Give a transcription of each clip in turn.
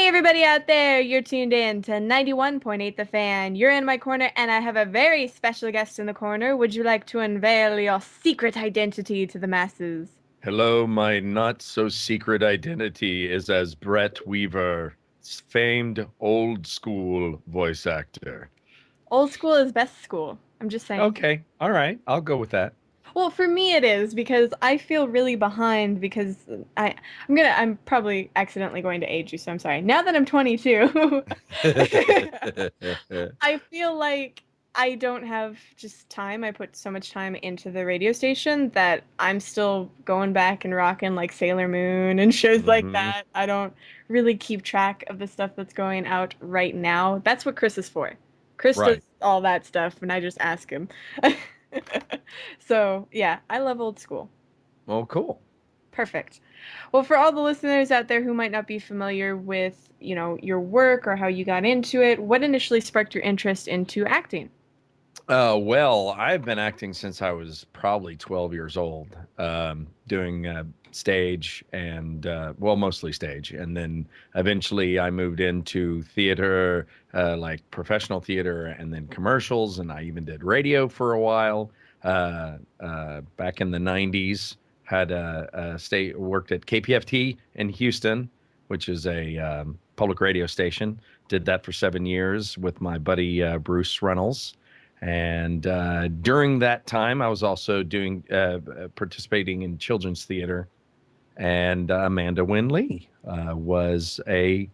Hey, everybody out there, you're tuned in to 91.8 The Fan. You're in my corner, and I have a very special guest in the corner. Would you like to unveil your secret identity to the masses? Hello, my not so secret identity is as Brett Weaver, famed old school voice actor. Old school is best school. I'm just saying. Okay, all right, I'll go with that. Well, for me it is because I feel really behind because I'm probably accidentally going to age you, so I'm sorry. Now that I'm 22, I feel like I don't have just time. I put so much time into the radio station that I'm still going back and rocking like Sailor Moon and shows like hmm that. I don't really keep track of the stuff that's going out right now. That's what Chris is for. Chris does Right. all that stuff, and I just ask him. So, yeah, I love old school. Well, cool. Perfect. Well, for all the listeners out there who might not be familiar with, your work or how you got into it, what initially sparked your interest into acting? Well, I've been acting since I was probably 12 years old, doing stage and, well, mostly stage. And then eventually I moved into theater, like professional theater, and then commercials. And I even did radio for a while back in the 90s. Had worked at KPFT in Houston, which is a public radio station. Did that for 7 years with my buddy Bruce Reynolds. And during that time, I was also doing participating in children's theater. And Amanda Wynn Lee was a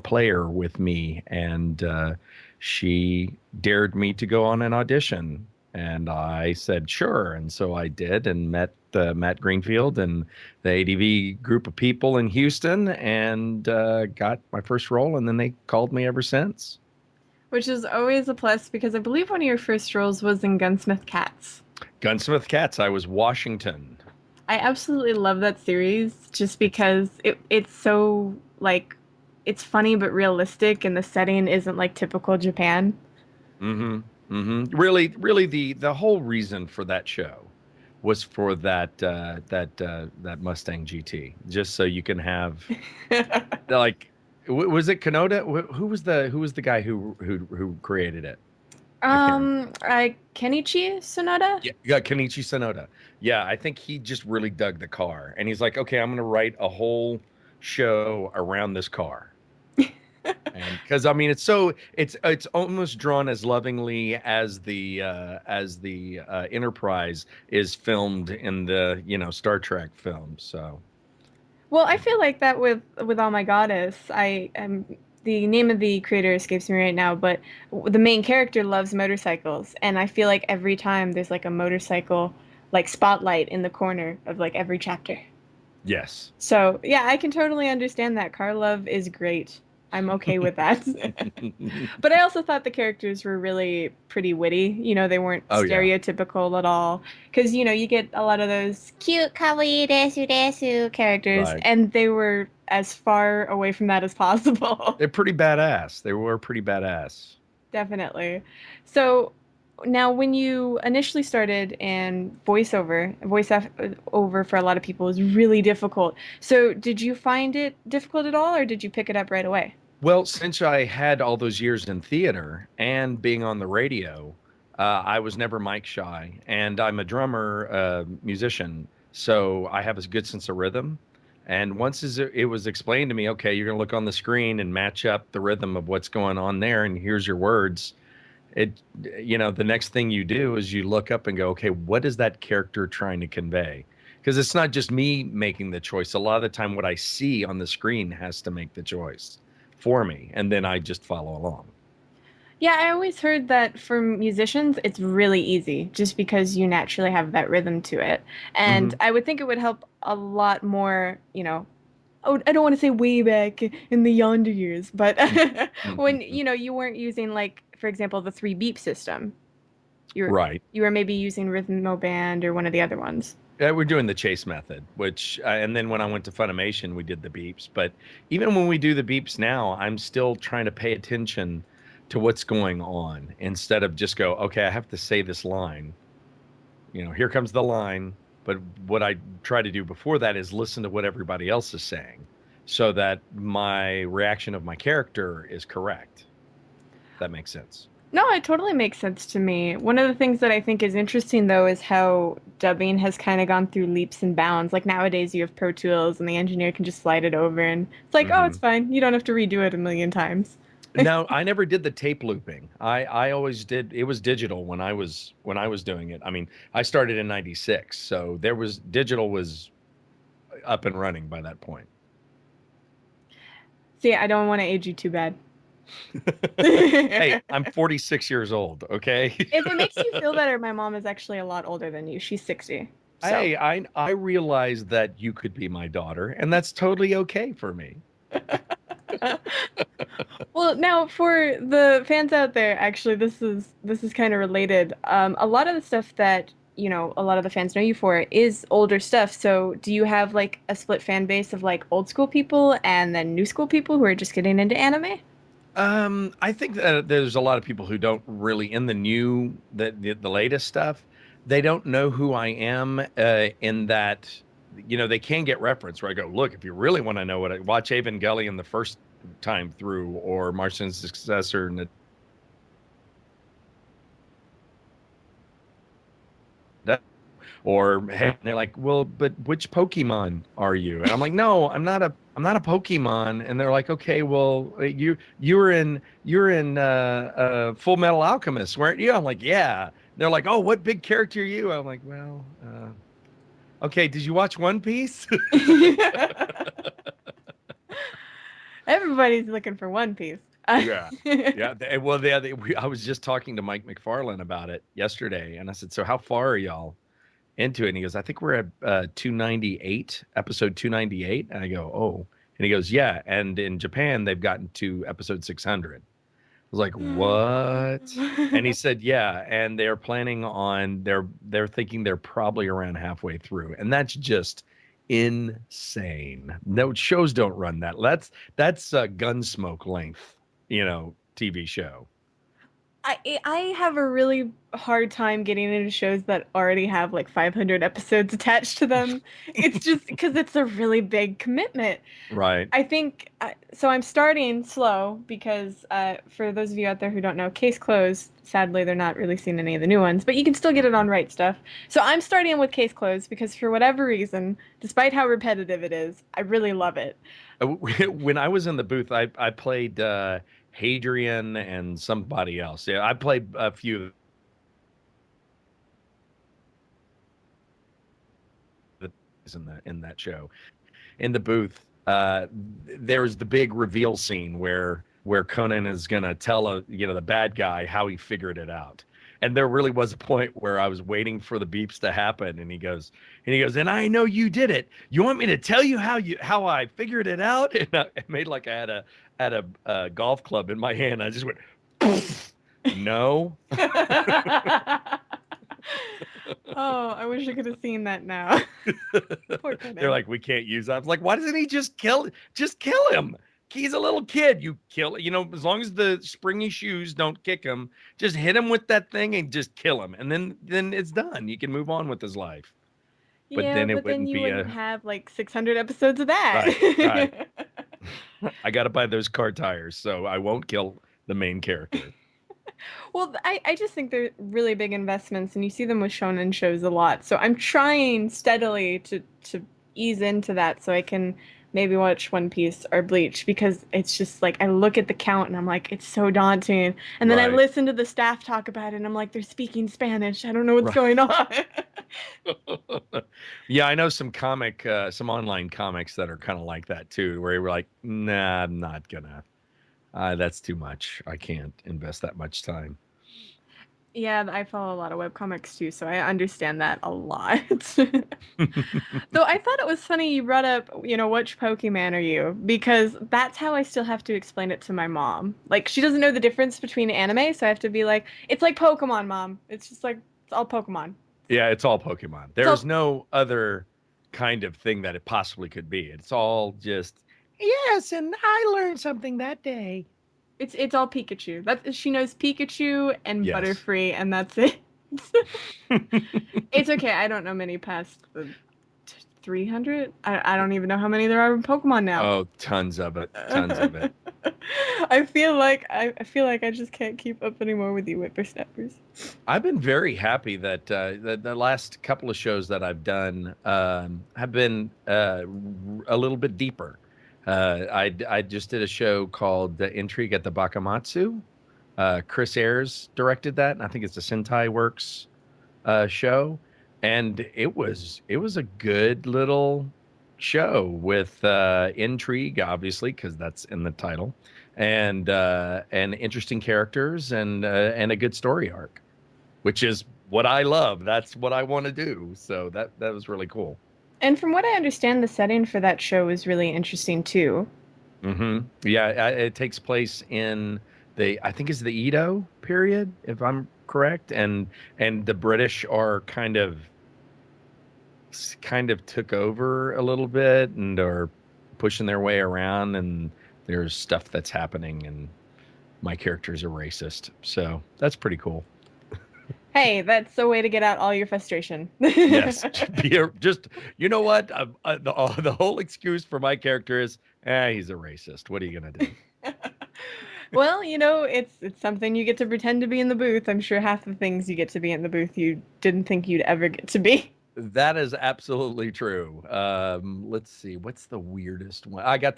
player with me, and she dared me to go on an audition, and I said sure, and so I did, and met Matt Greenfield and the ADV group of people in Houston, and got my first role, and then they called me ever since. Which is always a plus because I believe one of your first roles was in Gunsmith Cats. Gunsmith Cats. I was Washington. I absolutely love that series just because it's so like it's funny but realistic and the setting isn't like typical Japan. hmm Really, the whole reason for that show was for that Mustang GT, just so you can have like, was it Kanoda? Who was the guy who created it? I can't remember. Kenichi Sonoda? Yeah, Kenichi Sonoda. Yeah, I think he just really dug the car, and he's like, okay, I'm gonna write a whole show around this car. And because I mean, it's almost drawn as lovingly as the Enterprise is filmed in the Star Trek film. So Well, I feel like that with All My Goddess. I am the name of the creator escapes me right now, but the main character loves motorcycles, and I feel like every time there's like a motorcycle like spotlight in the corner of like every chapter. yes. So, yeah, I can totally understand that. Car love is great. I'm okay with that. But I also thought the characters were really pretty witty. They weren't Oh yeah. stereotypical at all. Because, you get a lot of those cute, kawaii desu desu characters, Right. and they were as far away from that as possible. They're pretty badass. They were pretty badass. Definitely. So now, when you initially started in over for a lot of people is really difficult. So did you find it difficult at all, or did you pick it up right away? Well, since I had all those years in theater and being on the radio, I was never mic shy, and I'm a drummer, musician, so I have a good sense of rhythm. And once it was explained to me, okay, you're going to look on the screen and match up the rhythm of what's going on there, and here's your words. It, the next thing you do is you look up and go, okay, what is that character trying to convey? Because it's not just me making the choice. A lot of the time, what I see on the screen has to make the choice for me, and then I just follow along. Yeah, I always heard that for musicians, it's really easy just because you naturally have that rhythm to it. And hmm I would think it would help a lot more, oh, I don't want to say way back in the yonder years, but when, you weren't using like, for example, the three beep system. You were Right. you were maybe using Rhythmo Band or one of the other ones. We're doing the chase method, which, and then when I went to Funimation, we did the beeps. But even when we do the beeps now, I'm still trying to pay attention to what's going on instead of just go, okay, I have to say this line. Here comes the line. But what I try to do before that is listen to what everybody else is saying. so that my reaction of my character is correct. That makes sense. No, it totally makes sense to me. One of the things that I think is interesting, though, is how dubbing has kind of gone through leaps and bounds. Like nowadays, you have Pro Tools, and the engineer can just slide it over, and it's like, oh, it's Hmm. fine. You don't have to redo it a million times. No, I never did the tape looping. I always did. It was digital when I was doing it. I mean, I started in '96, so there was digital was up and running by that point. See, I don't want to age you too bad. Hey, If I'm 46 years old, okay? it makes you feel better, my mom is actually a lot older than you. She's 60. So, Hey, I realize that you could be my daughter, and that's totally okay for me. well, now for the fans out there, actually, this is kind of related. A lot of the stuff that a lot of the fans know you for is older stuff. So, do you have like a split fan base of like old school people and then new school people who are just getting into anime? I think that there's a lot of people who don't really in the new the latest stuff. They don't know who I am in that they can get reference where I go, look, if you really want to know what I watch Evangelion the first time through or Martian's successor or hey, they're like, well, but which Pokemon are you? And I'm like, no, I'm not a Pokemon. And they're like, okay, well, you're in Full Metal Alchemist, weren't you? I'm like, yeah. They're like, oh, what big character are you? I'm like, well, okay. Did you watch One Piece? Everybody's looking for One Piece. Yeah. Yeah. I was just talking to Mike McFarlane about it yesterday, and I said, so how far are y'all into it? And he goes, I think we're at 298, episode 298. And I go, oh. And he goes, yeah. And in Japan, they've gotten to episode 600. I was like, what? And he said, yeah. And they're planning on, they're thinking they're probably around halfway through. And that's just insane. No shows don't run that. That's Gunsmoke length, TV show. I have a really hard time getting into shows that already have like 500 episodes attached to them. It's just because it's a really big commitment. Right. I think so. I'm starting slow because for those of you out there who don't know, Case Closed. Sadly, they're not releasing any of the new ones, but you can still get it on Right Stuff. So I'm starting with Case Closed because for whatever reason, despite how repetitive it is, I really love it. When I was in the booth, I played Hadrian and somebody else. Yeah, I played a few of the in that show. In the booth, there's the big reveal scene where Conan is gonna tell the bad guy how he figured it out. And there really was a point where I was waiting for the beeps to happen, and and I know you did it. You want me to tell you how I figured it out? And I made like I had a golf club in my hand. I just went, no. Oh, I wish I could have seen that now. Poor They're Conan. like, we can't use that. I was like, why doesn't he just kill him? He's a little kid. You kill, as long as the springy shoes don't kick him, just hit him with that thing and just kill him. And then it's done. You can move on with his life. But Yeah, then it but then wouldn't you be wouldn't a have like 600 episodes of right, right. that. I gotta buy those car tires, so I won't kill the main character. Well, I just think they're really big investments, and you see them with shonen shows a lot. So I'm trying steadily to ease into that so I can maybe watch One Piece or Bleach because it's just like I look at the count and I'm like, it's so daunting. And then I Right. listen to the staff talk about it and I'm like, they're speaking Spanish. I don't know what's Right. going on. Yeah, I know some online comics that are kind of like that too, where you're like, nah, I'm not gonna. That's too much. I can't invest that much time. Yeah, I follow a lot of webcomics too, so I understand that a lot. Though I thought it was funny you brought up, which Pokemon are you? Because that's how I still have to explain it to my mom. Like, she doesn't know the difference between anime, so I have to be like, it's like Pokemon, Mom. It's just like, it's all Pokemon. Yeah, it's all Pokemon. It's There's all, no other kind of thing that it possibly could be. It's all just yes, and I learned something that day. it's all Pikachu. She knows Pikachu and Yes. Butterfree, and that's it. It's okay. I don't know many past the 300? I don't even know how many there are in Pokemon now. Oh, tons of it, tons of it. I feel like I just can't keep up anymore with you whippersnappers. I've been very happy that the last couple of shows that I've done have been a little bit deeper. I just did a show called The Intrigue at the Bakamatsu. Chris Ayres directed that, and I think it's a Sentai Works show, and it was a good little show with intrigue, obviously, because that's in the title, and interesting characters and a good story arc, which is what I love. That's what I want to do. So that was really cool. And from what I understand, the setting for that show is really interesting too. Yeah, it takes place in I think it's the Edo period, if I'm correct, and the British are kind of took over a little bit and are pushing their way around, and there's stuff that's happening, and my character's a racist, so that's pretty cool. Hey, that's a way to get out all your frustration. Yes, just you know what? The whole excuse for my character is, he's a racist. What are you gonna do? Well, it's something you get to pretend to be in the booth. I'm sure half the things you get to be in the booth you didn't think you'd ever get to be. That is absolutely true. Let's see, what's the weirdest one? When I got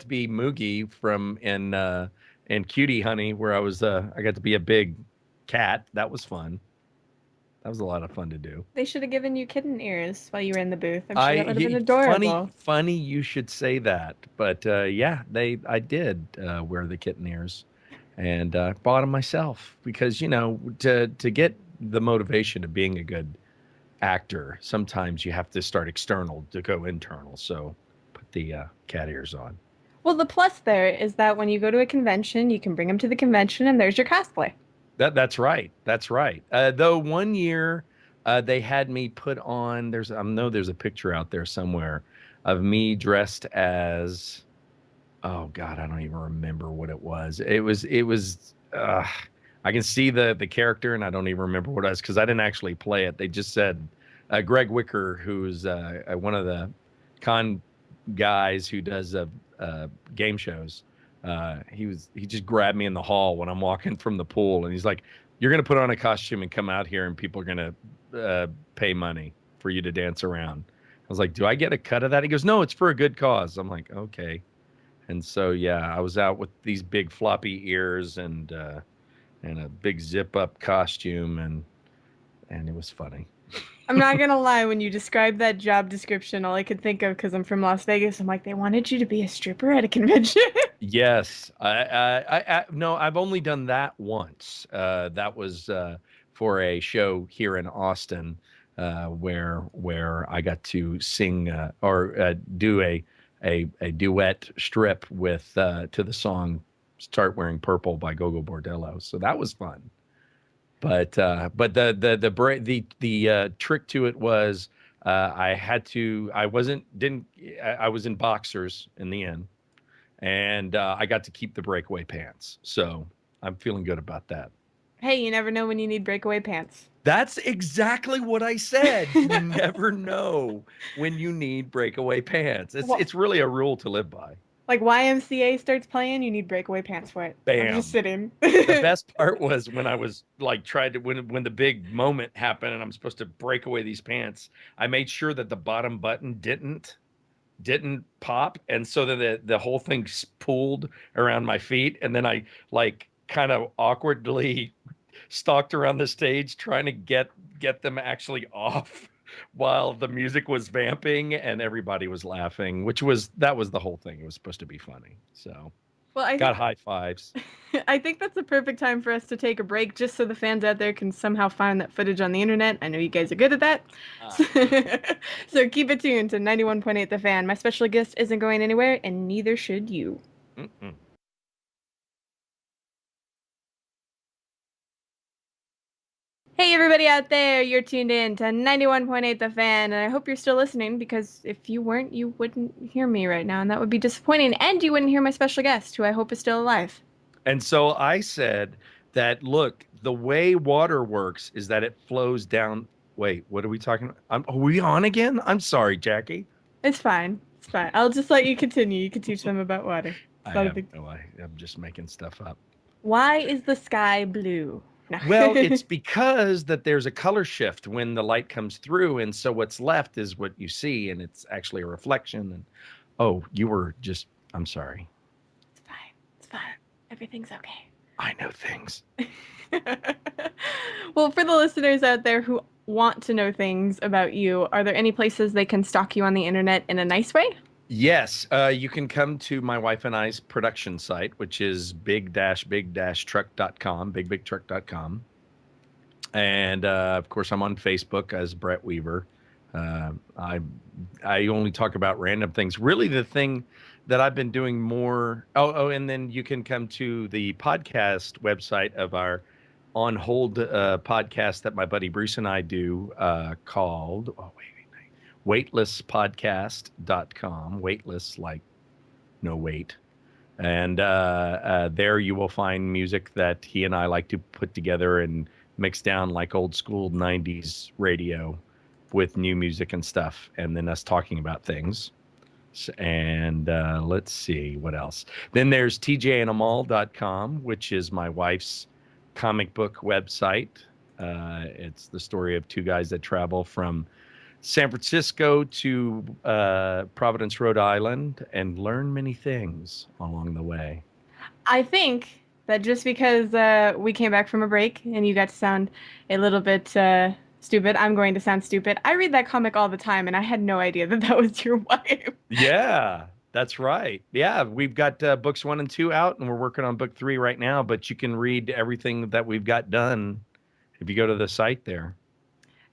to be Moogie from in Cutie Honey, where I got to be a big cat. That was fun. That was a lot of fun to do. They should have given you kitten ears while you were in the booth. I'm sure that would have been Funny, adorable. funny you should say that. But yeah, I did wear the kitten ears, and bought them myself because to get the motivation of being a good actor, sometimes you have to start external to go internal. So put the cat ears on. Well, the plus there is that when you go to a convention, you can bring them to the convention and there's your cosplay. That's right. That's right. Though one year they had me put on. I know there's a picture out there somewhere of me dressed as. Oh God, I don't even remember what it was. It was. I can see the character, and I don't even remember what it was because I didn't actually play it. They just said Greg Wicker, who's one of the con guys who does game shows. He just grabbed me in the hall when I'm walking from the pool, and he's like, "You're gonna put on a costume and come out here, and people are gonna pay money for you to dance around." I was like, "Do I get a cut of that?" He goes, "No, it's for a good cause." I'm like, "Okay." And so yeah, I was out with these big floppy ears and a big zip up costume, and it was funny. I'm not gonna lie, when you described that job description, all I could think of, because I'm from Las Vegas, I'm like, they wanted you to be a stripper at a convention. Yes, no, I've only done that once. That was for a show here in Austin, where I got to sing or do a duet strip with to the song "Start Wearing Purple" by Gogo Bordello. So that was fun. But the trick to it was I wasn't didn't I was in boxers in the end, and I got to keep the breakaway pants. So I'm feeling good about that. Hey, you never know when you need breakaway pants. That's exactly what I said. You never know when you need breakaway pants. It's Well, it's really a rule to live by. like YMCA starts playing, you need breakaway pants for it. I'm just Bam. sitting. The best part was when I was like tried to when the big moment happened and I'm supposed to break away these pants. I made sure that the bottom button didn't pop, and so that the whole thing pulled around my feet, and then I like kind of awkwardly stalked around the stage trying to get them actually off while the music was vamping and everybody was laughing, that was the whole thing. It was supposed to be funny. So Well, I got think high fives. I think that's the perfect time for us to take a break, just so the fans out there can somehow find that footage on the internet. I know you guys are good at that. Ah. So keep it tuned to 91.8 The Fan. My special guest isn't going anywhere, and neither should you. Mm-mm. Hey, everybody out there, you're tuned in to 91.8 The Fan, and I hope you're still listening, because if you weren't, you wouldn't hear me right now, and that would be disappointing, and you wouldn't hear my special guest, who I hope is still alive. And so I said that, look, the way water works is that it flows down Wait, what are we talking about? Are we on again? I'm sorry, Jackie. It's fine. It's fine. I'll just let you continue. You can teach them about water. It's I not a have big. no idea. I'm just making stuff up. Why is the sky blue? No. Well, it's because that there's a color shift when the light comes through, and so what's left is what you see, and it's actually a reflection. And oh, you were just, I'm sorry. It's fine. It's fine. Everything's okay. I know things. Well, for the listeners out there who want to know things about you, are there any places they can stalk you on the internet in a nice way? Yes, you can come to my wife and I's production site, which is big-truck.com, bigbigtruck.com. And of course, I'm on Facebook as Brett Weaver. Uh, I I only talk about random things. Really, the thing that I've been doing more. And then you can come to the podcast website of our On Hold podcast that my buddy Bruce and I do called. Oh weightlesspodcast.com. Weightless, like no weight. And there you will find music that he and I like to put together and mix down like old school 90s radio with new music and stuff. And then us talking about things. And let's see what else. Then there's tjandamall.com, which is my wife's comic book website. It's the story of two guys that travel from San Francisco to Providence, Rhode Island, and learn many things along the way. I think that just because we came back from a break and you got to sound a little bit stupid, I'm going to sound stupid. I read that comic all the time, and I had no idea that that was your wife. Yeah, that's right. Yeah, we've got books 1 and 2 out, and we're working on book 3 right now. But you can read everything that we've got done if you go to the site there.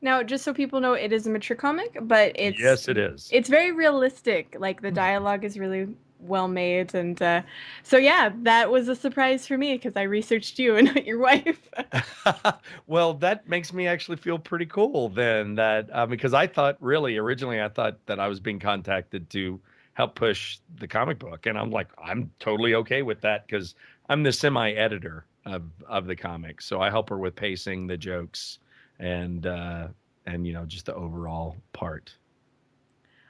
Now, just so people know, it is a mature comic, but Yes, it is. it's very realistic. Like the dialogue is really well made, and so yeah, that was a surprise for me because I researched you and not your wife. Well, that makes me actually feel pretty cool then that because I thought really originally I thought that I was being contacted to help push the comic book, and I'm like I'm totally okay with that because I'm the semi-editor of the comic, so I help her with pacing, the jokes, and just the overall part.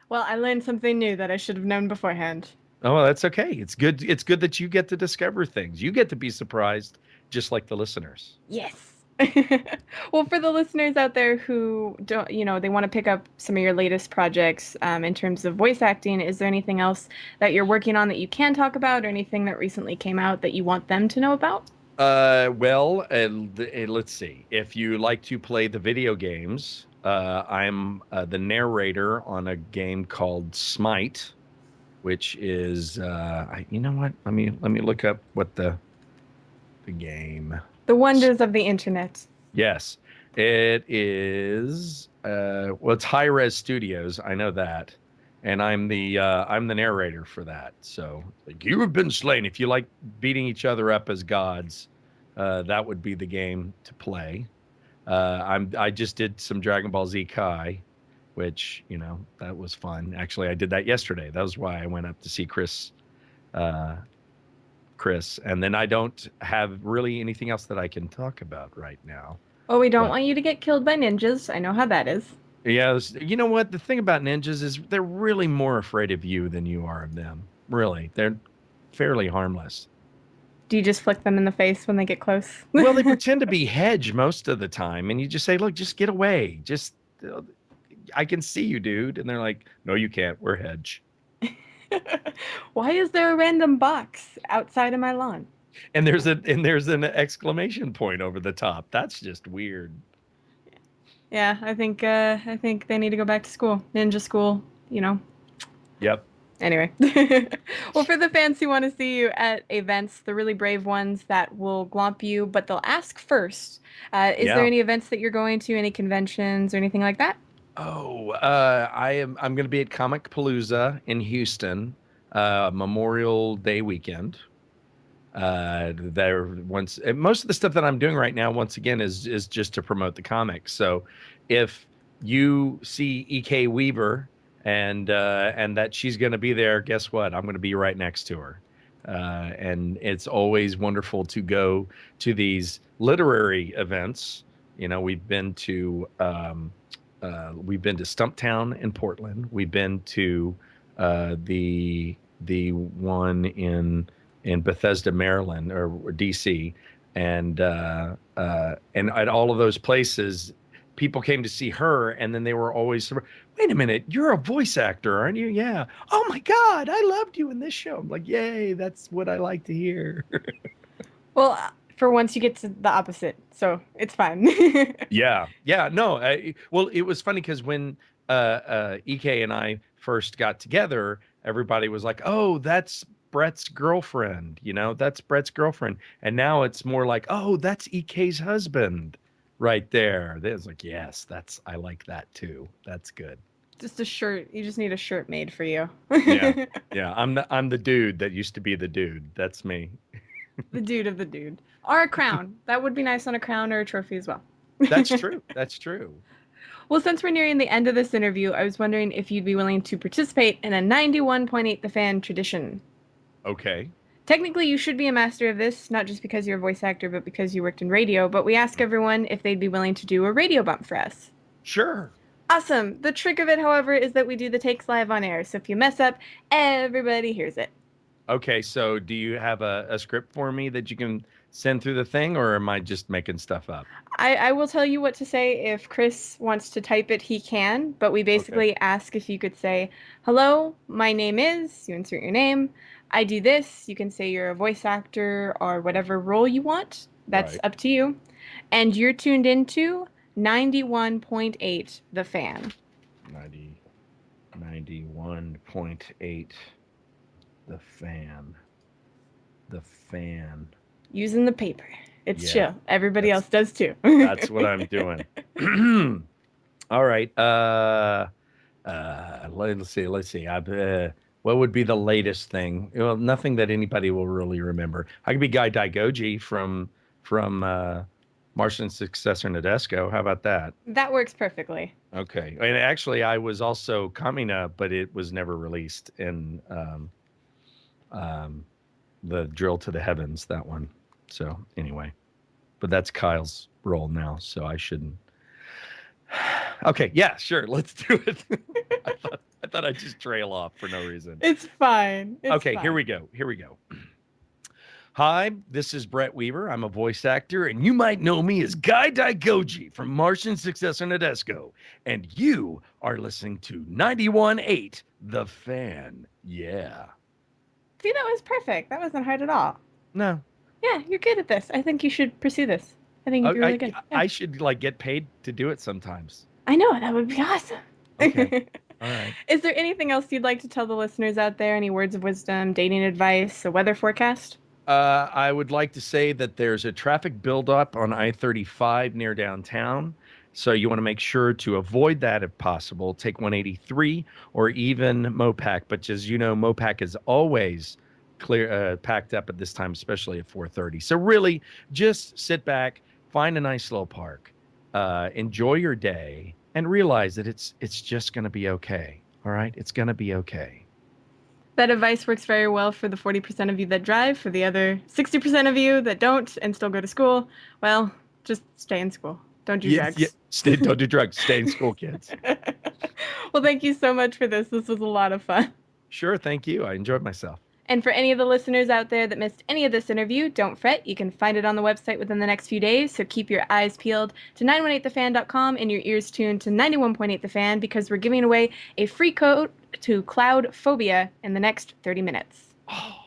Well, I learned something new that I should have known beforehand. Oh, well, that's okay. It's good. It's good that you get to discover things. You get to be surprised, just like the listeners. Yes. Well, for the listeners out there who don't, they want to pick up some of your latest projects in terms of voice acting, is there anything else that you're working on that you can talk about, or anything that recently came out that you want them to know about? Let's see. If you like to play the video games, I'm the narrator on a game called Smite, which is, you know what? Let me look up what the game. The wonders of the internet. Yes, it is. Well, it's High Res Studios. I know that, and I'm the narrator for that. So, like, you have been slain. If you like beating each other up as gods, that would be the game to play. I just did some Dragon Ball Z Kai, which that was fun. Actually, I did that yesterday. That was why I went up to see uh, Chris, and then I don't have really anything else that I can talk about right now. Well, we don't But want you to get killed by ninjas. I know how that is. yeah, you know what? The thing about ninjas is they're really more afraid of you than you are of them. Really, they're fairly harmless. Do you just flick them in the face when they get close? Well, they pretend to be hedge most of the time, and you just say, "Look, just get away. Just, I can see you, dude." And they're like, "No, you can't. We're hedge." Why is there a random box outside of my lawn? And there's an exclamation point over the top. That's just weird. Yeah, I think they need to go back to school. Ninja school, you know. Yep. Anyway. Well, for the fans who want to see you at events, the really brave ones that will glomp you, but they'll ask first. Is there Yeah. any events that you're going to, any conventions or anything like that? Oh, I'm going to be at Comic Palooza in Houston, Memorial Day weekend. There once most of the stuff that I'm doing right now, once again, is just to promote the comics. So, if you see EK Weaver and that she's going to be there, guess what? I'm going to be right next to her. And it's always wonderful to go to these literary events We've been to Stumptown in Portland. We've been to the one in Bethesda, Maryland, or DC, and at all of those places, people came to see her, and then they were always, wait a minute, you're a voice actor, aren't you? Yeah. Oh my God, I loved you in this show. I'm like, yay, that's what I like to hear. Well, for once you get to the opposite, so it's fine. Yeah, yeah, no. Well, it was funny because when EK and I first got together, everybody was like, "Oh, that's Brett's girlfriend," that's Brett's girlfriend, and now it's more like, "Oh, that's EK's husband," right there. There's like, yes, I like that too. That's good. Just a shirt. You just need a shirt made for you. Yeah, yeah. I'm the dude that used to be the dude. That's me. The dude of the dude. Or a crown. That would be nice on a crown or a trophy as well. That's true. That's true. Well, since we're nearing the end of this interview, I was wondering if you'd be willing to participate in a 91.8 The Fan tradition. Okay. Technically, you should be a master of this, not just because you're a voice actor, but because you worked in radio. But we ask everyone if they'd be willing to do a radio bump for us. Sure. Awesome. The trick of it, however, is that we do the takes live on air. So if you mess up, everybody hears it. Okay, so do you have a script for me that you can send through the thing, or am I just making stuff up? I will tell you what to say. If Chris wants to type it, he can. But we Okay. basically ask if you could say, "Hello, my name is," you insert your name. "I do this." You can say you're a voice actor or whatever role you want. That's Right. up to you. And you're tuned into 91.8 The Fan. 90, 91.8. The fan. The fan. Using the paper. It's Yeah. chill. Everybody That's else does too. that's what I'm doing. All right. Let's see. What would be the latest thing? Well, nothing that anybody will really remember. I could be Guy Daigoji from Martian Successor Nadesco. How about that? That works perfectly. Okay. And actually, I was also Kamina, but it was never released in um, the Drill to the Heavens, that one. So anyway, but that's Kyle's role now, so I shouldn't. Okay, yeah, sure, let's do it. I thought I'd just trail off for no reason. It's fine. It's Okay, here fine. we go. Here we go. Hi, this is Brett Weaver. I'm a voice actor, and you might know me as Guy Daigoji from Martian Successor Nadesco. And you are listening to 91.8 The Fan. Yeah. See, that was perfect. That wasn't hard at all. No. Yeah, you're good at this. I think you should pursue this. I think you'd be really I good. Yeah. I should like get paid to do it sometimes. I know, that would be awesome. Okay. All right. Is there anything else you'd like to tell the listeners out there? Any words of wisdom, dating advice, a weather forecast? I would like to say that there's a traffic buildup on I-35 near downtown. So you want to make sure to avoid that if possible. Take 183 or even Mopac. But as you know, Mopac is always packed up at this time, especially at 4:30. So really, just sit back, find a nice little park, enjoy your day, and realize that it's just going to be okay. All right, it's going to be okay. That advice works very well for the 40% of you that drive, for the other 60% of you that don't and still go to school. Well, just stay in school. Don't do Yeah, yeah. drugs. Don't do drugs. Stay in school, kids. Well, thank you so much for this. This was a lot of fun. Sure, thank you. I enjoyed myself. And for any of the listeners out there that missed any of this interview, don't fret. You can find it on the website within the next few days. So keep your eyes peeled to 918thefan.com and your ears tuned to 91.8 The Fan because we're giving away a free code to cloud phobia in the next 30 minutes. Oh.